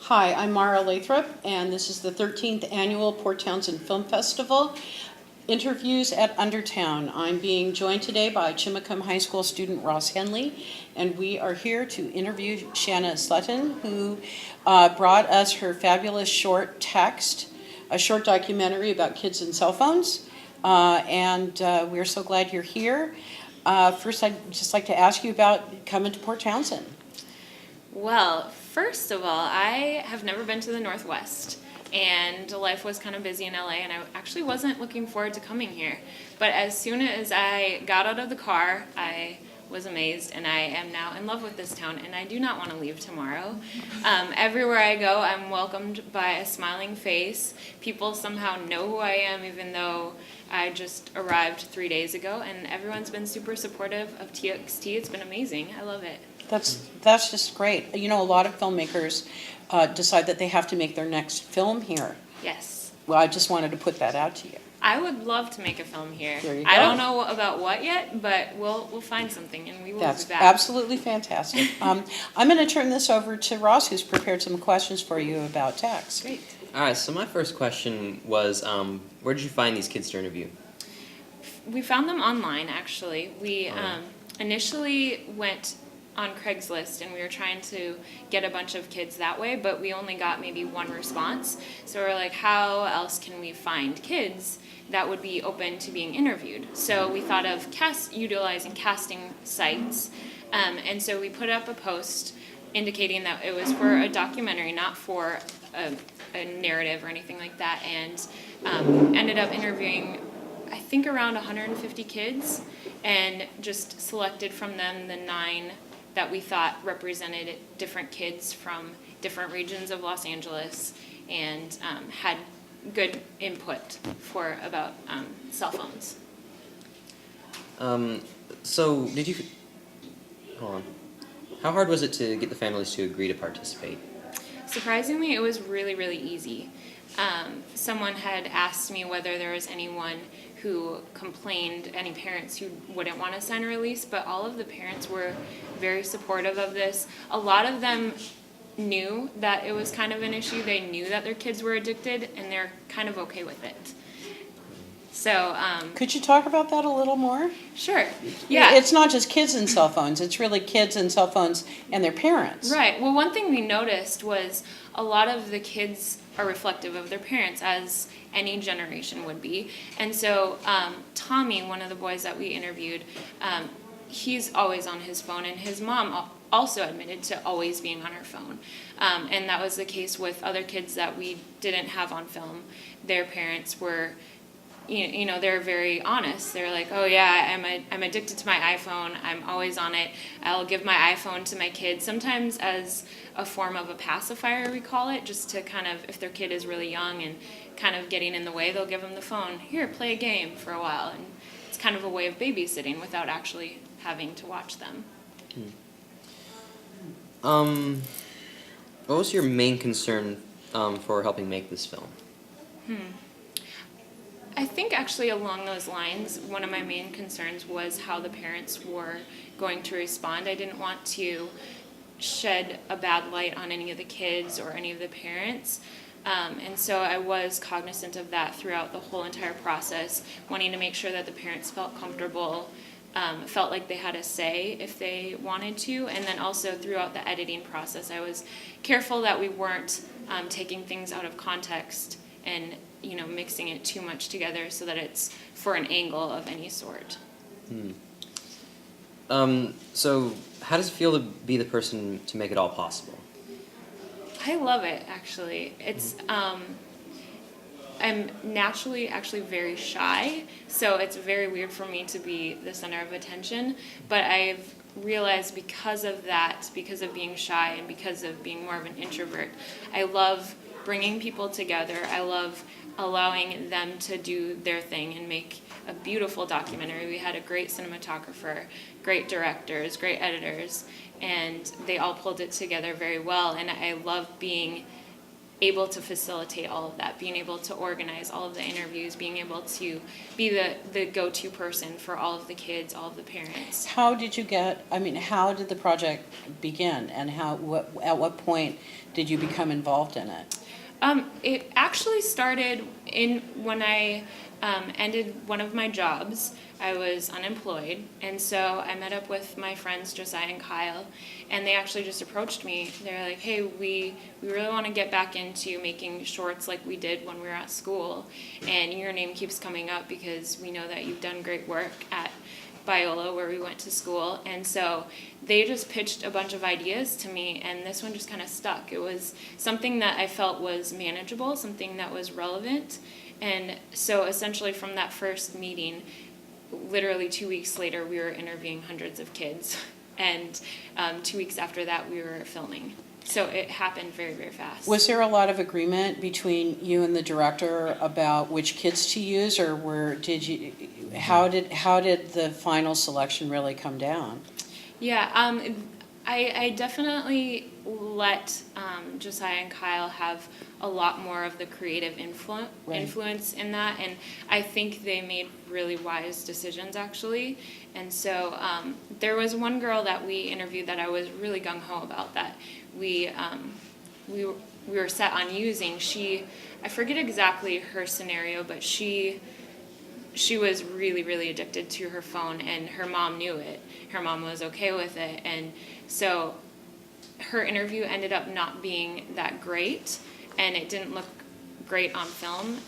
Hi, I'm Mara Lathrop, and this is the 13th Annual Port Townsend Film Festival. Interviews at Undertown. I'm being joined today by Chimacum High School student Ross Henley, and we are here to interview Shanna Sutton, who brought us her fabulous short text, a short documentary about kids and cell phones, and we're so glad you're here. First, I'd just like to ask you about coming to Port Townsend. Well, first of all, I have never been to the Northwest, and life was kind of busy in LA, and I actually wasn't looking forward to coming here. But as soon as I got out of the car, I was amazed, and I am now in love with this town, and I do not want to leave tomorrow. Everywhere I go, I'm welcomed by a smiling face. People somehow know who I am, even though I just arrived 3 days ago, and everyone's been super supportive of TXT. It's been amazing. I love it. That's just great. You know, a lot of filmmakers decide that they have to make their next film here. Yes. Well, I just wanted to put that out to you. I would love to make a film here. There you I go. don't know about what yet, but we'll find something and we will That's be back. absolutely fantastic. I'm going to turn this over to Ross, who's prepared some questions for you about text. Great. All right, so my first question was, where did you find these kids to interview? We found them online, actually. We Alright. initially went on Craigslist and we were trying to get a bunch of kids that way, but we only got maybe one response. So we're like, how else can we find kids that would be open to being interviewed? So we thought of utilizing casting sites, and so we put up a post indicating that it was for a documentary, not for a narrative or anything like that, and ended up interviewing I think around 150 kids, and just selected from them the 9 that we thought represented different kids from different regions of Los Angeles, and had good input for about cell phones. So did you, hold on, how hard was it to get the families to agree to participate? Surprisingly, it was really, really easy. Someone had asked me whether there was anyone who complained, any parents who wouldn't want to sign a release, but all of the parents were very supportive of this. A lot of them knew that it was kind of an issue. They knew that their kids were addicted, and they're kind of okay with it. So, Could you talk about that a little more? sure. Yeah. It's not just kids and cell phones. It's really kids and cell phones and their parents. Right. Well, one thing we noticed was a lot of the kids are reflective of their parents, as any generation would be. And so Tommy, one of the boys that we interviewed, he's always on his phone, and his mom also admitted to always being on her phone. And that was the case with other kids that we didn't have on film. Their parents were, you know, they're very honest. They're like, oh yeah, I'm addicted to my iPhone. I'm always on it. I'll give my iPhone to my kids, sometimes as a form of a pacifier, we call it, just to kind of, if their kid is really young and kind of getting in the way, they'll give them the phone. Here, play a game for a while. And it's kind of a way of babysitting without actually having to watch them. What was your main concern for helping make this film? I think actually along those lines, one of my main concerns was how the parents were going to respond. I didn't want to shed a bad light on any of the kids or any of the parents. And so I was cognizant of that throughout the whole entire process, wanting to make sure that the parents felt comfortable, felt like they had a say if they wanted to. And then also throughout the editing process, I was careful that we weren't taking things out of context and, you know, mixing it too much together so that it's for an angle of any sort. So how does it feel to be the person to make it all possible? I love it, actually. It's I'm naturally actually very shy, so it's very weird for me to be the center of attention, but I've realized because of that, because of being shy and because of being more of an introvert, I love bringing people together. I love allowing them to do their thing and make a beautiful documentary. We had a great cinematographer, great directors, great editors, and they all pulled it together very well. And I love being able to facilitate all of that, being able to organize all of the interviews, being able to be the go-to person for all of the kids, all of the parents. How did you get, I mean, how did the project begin, and at what point did you become involved in it? It actually started when I ended one of my jobs. I was unemployed, and so I met up with my friends Josiah and Kyle, and they actually just approached me. They're like, "Hey, we really want to get back into making shorts like we did when we were at school, and your name keeps coming up because we know that you've done great work at Biola, where we went to school." And so they just pitched a bunch of ideas to me, and this one just kind of stuck. It was something that I felt was manageable, something that was relevant. And so essentially from that first meeting, literally 2 weeks later, we were interviewing hundreds of kids. And 2 weeks after that, we were filming. So it happened very, very fast. Was there a lot of agreement between you and the director about which kids to use, or how did the final selection really come down? Yeah, I definitely let Josiah and Kyle have a lot more of the creative influence in that, and I think they made really wise decisions, actually. And so there was one girl that we interviewed that I was really gung-ho about, that we were set on using. I forget exactly her scenario, but she was really, really addicted to her phone, and her mom knew it. Her mom was okay with it, and so her interview ended up not being that great, and it didn't look great on film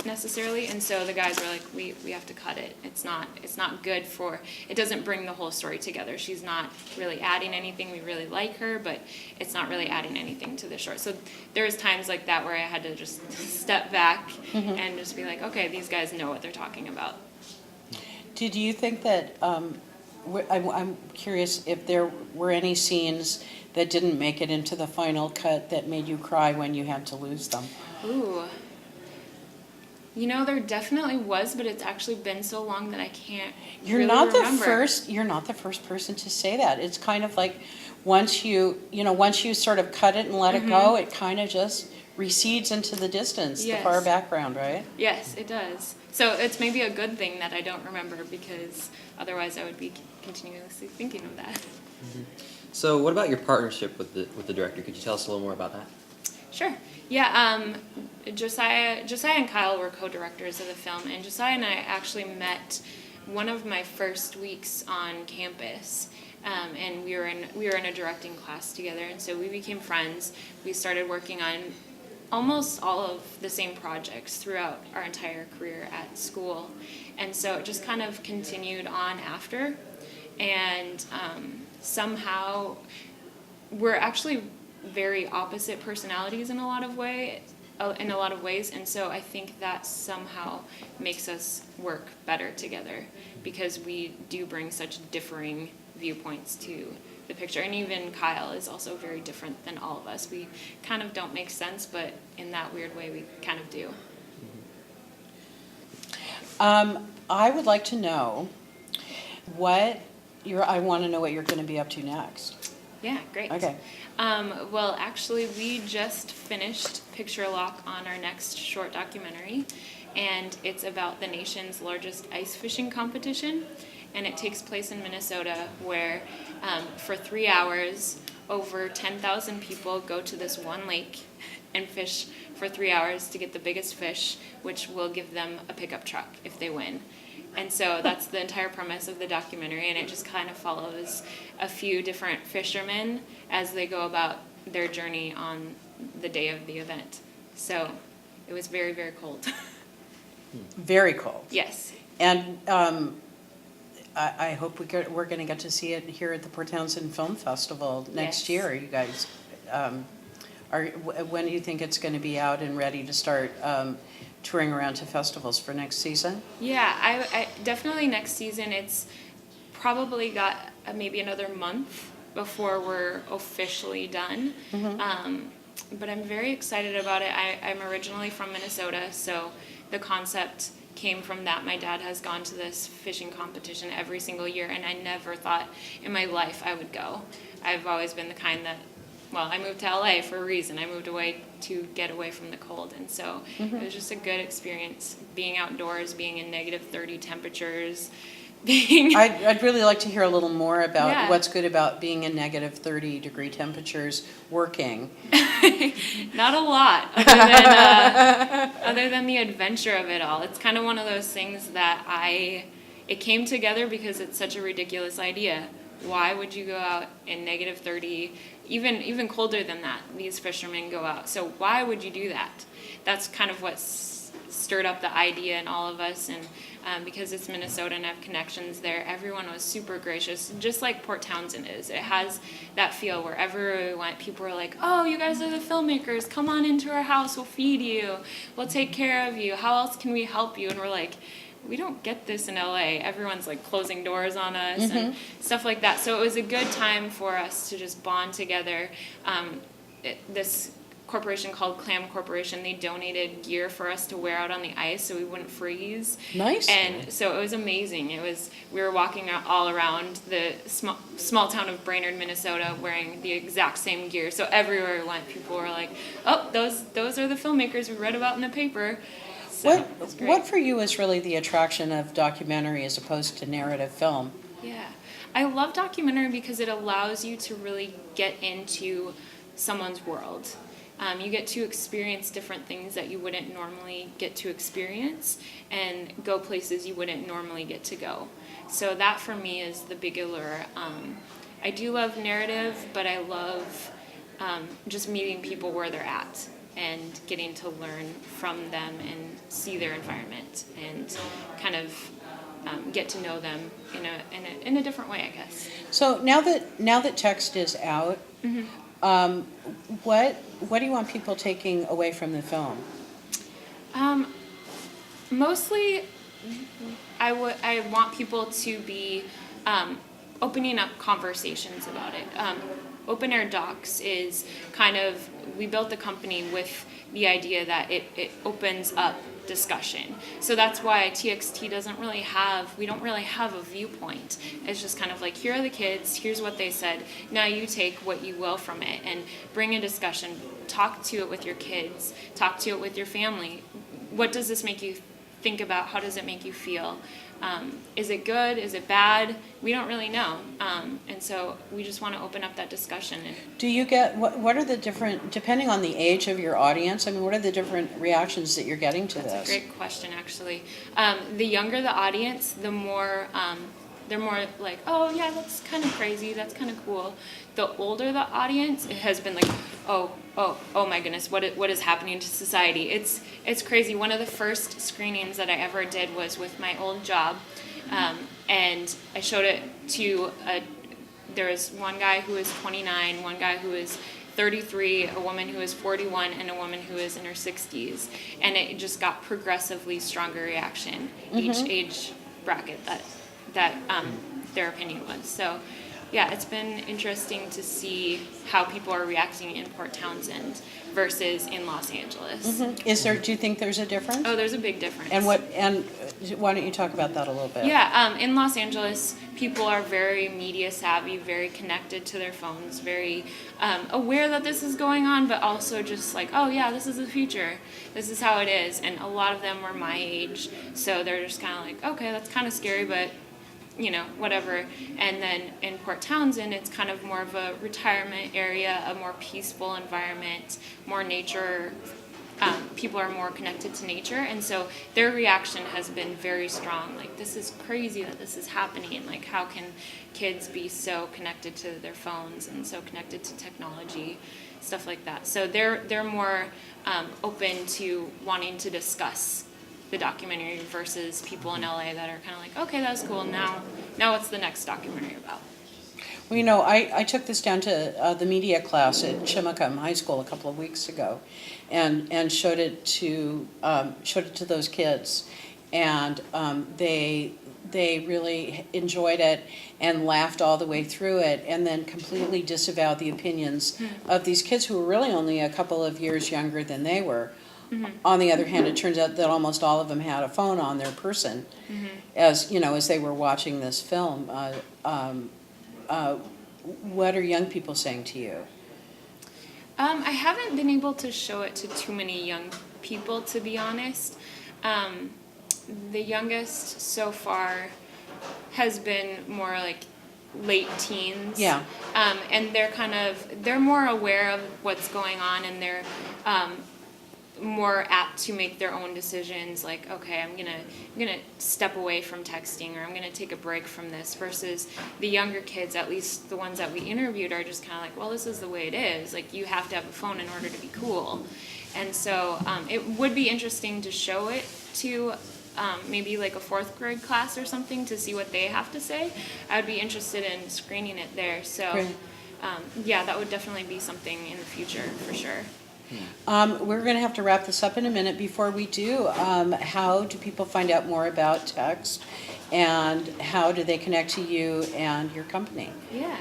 necessarily, and so the guys were like, we have to cut it. It's not good it doesn't bring the whole story together. She's not really adding anything. We really like her, but it's not really adding anything to the short. So there's times like that where I had to just step back and just be like, okay, these guys know what they're talking about. Did you think that, I'm curious if there were any scenes that didn't make it into the final cut that made you cry when you had to lose them? Ooh. There definitely was, but it's actually been so long that I can't really remember. You're not the first person to say that. It's kind of like once you sort of cut it and let it go, it kind of just recedes into the distance, Yes. the far background, right? Yes, it does. So it's maybe a good thing that I don't remember, because otherwise I would be continuously thinking of that. So what about your partnership with the director? Could you tell us a little more about that? Sure. Yeah, Josiah and Kyle were co-directors of the film, and Josiah and I actually met one of my first weeks on campus, and we were in a directing class together, and so we became friends. We started working on almost all of the same projects throughout our entire career at school, and so it just kind of continued on after, and somehow we're actually very opposite personalities in a lot of ways, and so I think that somehow makes us work better together, because we do bring such differing viewpoints to the picture. And even Kyle is also very different than all of us. We kind of don't make sense, but in that weird way we kind of do. I would like to know I want to know what you're going to be up to next. Yeah, great. Okay. Well, actually, we just finished Picture Lock on our next short documentary, and it's about the nation's largest ice fishing competition, and it takes place in Minnesota, where for 3 hours, over 10,000 people go to this one lake and fish for 3 hours to get the biggest fish, which will give them a pickup truck if they win. And so that's the entire premise of the documentary, and it just kind of follows a few different fishermen as they go about their journey on the day of the event. So it was very, very cold. Very cold. Yes. And I hope we're going to get to see it here at the Port Townsend Film Festival next Yes. year. You guys, when do you think it's going to be out and ready to start touring around to festivals for next season? Yeah, I definitely next season. It's probably got maybe another month before we're officially done. But I'm very excited about it. I'm originally from Minnesota, so the concept came from that. My dad has gone to this fishing competition every single year, and I never thought in my life I would go. I've always been the kind that well, I moved to LA for a reason. I moved away to get away from the cold. And so it was just a good experience being outdoors, being in -30 temperatures, being. I'd really like to hear a little more about Yeah. what's good about being in -30-degree temperatures working. Not a lot, other than the adventure of it all. It's kind of one of those things that it came together because it's such a ridiculous idea. Why would you go out in -30, even colder than that? These fishermen go out. So why would you do that? That's kind of what stirred up the idea in all of us. And because it's Minnesota and I have connections there, everyone was super gracious, just like Port Townsend is. It has that feel wherever we went, people were like, oh, you guys are the filmmakers, come on into our house, we'll feed you, we'll take care of you, how else can we help you? And we're like, we don't get this in LA. Everyone's like closing doors on us and stuff like that. So it was a good time for us to just bond together. This corporation called Clam Corporation, they donated gear for us to wear out on the ice so we wouldn't freeze. Nice. And so it was amazing. We were walking all around the small town of Brainerd, Minnesota, wearing the exact same gear. So everywhere we went, people were like, "Oh, those are the filmmakers we read about in the paper." So it was great. What for you is really the attraction of documentary as opposed to narrative film? Yeah, I love documentary because it allows you to really get into someone's world. You get to experience different things that you wouldn't normally get to experience and go places you wouldn't normally get to go. So that for me is the big allure. I do love narrative, but I love just meeting people where they're at and getting to learn from them and see their environment and kind of get to know them in a different way, I guess. So now that text is out, what do you want people taking away from the film? Mostly, I want people to be opening up conversations about it. Open Air Docs is kind of, we built the company with the idea that it opens up discussion. So that's why TXT we don't really have a viewpoint. It's just kind of like, here are the kids, here's what they said, now you take what you will from it and bring a discussion, talk to it with your kids, talk to it with your family. What does this make you think about? How does it make you feel? Is it good? Is it bad? We don't really know. And so we just want to open up that discussion. Do you get, what are the different, depending on the age of your audience, I mean, what are the different reactions that you're getting to this? That's a great question, actually. The younger the audience, the more, they're more like, oh yeah, that's kind of crazy, that's kind of cool. The older the audience, it has been like, oh my goodness, what is happening to society? It's crazy. One of the first screenings that I ever did was with my old job, and I showed it to there was one guy who was 29, one guy who was 33, a woman who was 41, and a woman who was in her 60s, and it just got progressively stronger reaction each age bracket that their opinion was. So yeah, it's been interesting to see how people are reacting in Port Townsend versus in Los Angeles. Do you think there's a difference? Oh, there's a big difference. And why don't you talk about that a little bit? Yeah, in Los Angeles, people are very media savvy, very connected to their phones, very aware that this is going on, but also just like, oh yeah, this is the future. This is how it is. And a lot of them were my age, so they're just kind of like, okay, that's kind of scary, but whatever. And then in Port Townsend, it's kind of more of a retirement area, a more peaceful environment, more nature. People are more connected to nature, and so their reaction has been very strong. Like, this is crazy that this is happening. Like, how can kids be so connected to their phones and so connected to technology, stuff like that. So they're more open to wanting to discuss the documentary versus people in LA that are kind of like, okay, that's cool. Now what's the next documentary about? Well, I took this down to the media class at Chimacum High School a couple of weeks ago, and showed it to those kids, and they really enjoyed it and laughed all the way through it, and then completely disavowed the opinions of these kids who were really only a couple of years younger than they were. On the other hand, it turns out that almost all of them had a phone on their person, as they were watching this film. What are young people saying to you? I haven't been able to show it to too many young people, to be honest. The youngest so far has been more like late teens. Yeah. And they're more aware of what's going on, and they're more apt to make their own decisions, like, okay, I'm gonna step away from texting, or I'm gonna take a break from this, versus the younger kids, at least the ones that we interviewed, are just kind of like, well, this is the way it is, like, you have to have a phone in order to be cool. And so it would be interesting to show it to maybe like a 4th grade class or something, to see what they have to say. I would be interested in screening it there. So Great. yeah, that would definitely be something in the future for sure. We're going to have to wrap this up in a minute. Before we do, how do people find out more about Text, and how do they connect to you and your company? Yeah.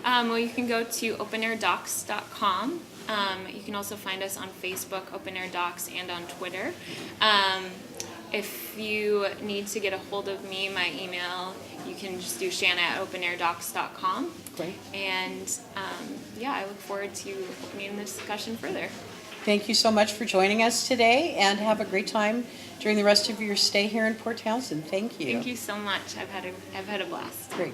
Well, you can go to openairdocs.com. You can also find us on Facebook, Open Air Docs, and on Twitter. If you need to get a hold of me, my email, you can just do shanna@openairdocs.com. Great. And yeah, I look forward to opening the discussion further. Thank you so much for joining us today, and have a great time during the rest of your stay here in Port Townsend. Thank you. Thank you so much. I've had a blast. Great.